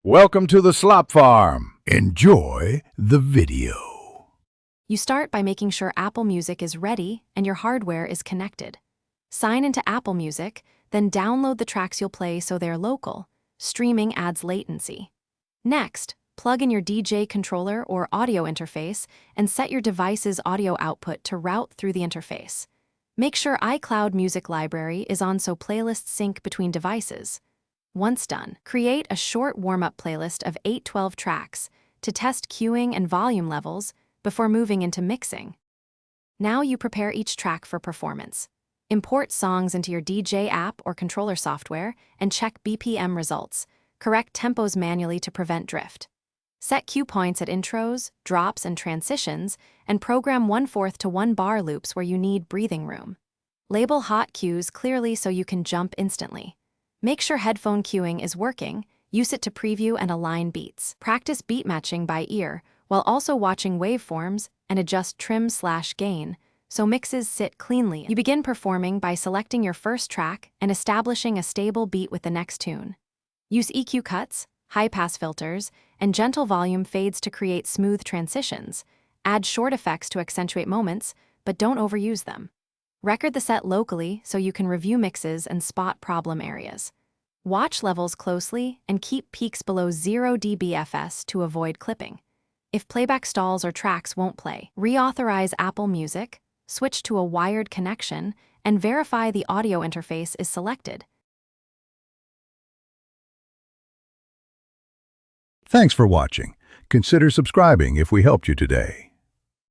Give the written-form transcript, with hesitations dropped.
Welcome to the Slop Farm. Enjoy the video. You start by making sure Apple Music is ready and your hardware is connected. Sign into Apple Music, then download the tracks you'll play so they're local. Streaming adds latency. Next, plug in your DJ controller or audio interface and set your device's audio output to route through the interface. Make sure iCloud Music Library is on so playlists sync between devices. Once done, create a short warm-up playlist of 8-12 tracks to test queuing and volume levels before moving into mixing. Now you prepare each track for performance. Import songs into your DJ app or controller software and check BPM results. Correct tempos manually to prevent drift. Set cue points at intros, drops, and transitions, and program 1/4 to 1 bar loops where you need breathing room. Label hot cues clearly so you can jump instantly. Make sure headphone cueing is working, use it to preview and align beats. Practice beat matching by ear, while also watching waveforms and adjust trim/gain, so mixes sit cleanly. You begin performing by selecting your first track and establishing a stable beat with the next tune. Use EQ cuts, high-pass filters, and gentle volume fades to create smooth transitions. Add short effects to accentuate moments, but don't overuse them. Record the set locally so you can review mixes and spot problem areas. Watch levels closely and keep peaks below 0 dBFS to avoid clipping. If playback stalls or tracks won't play, reauthorize Apple Music, switch to a wired connection, and verify the audio interface is selected. Thanks for watching. Consider subscribing if we helped you today.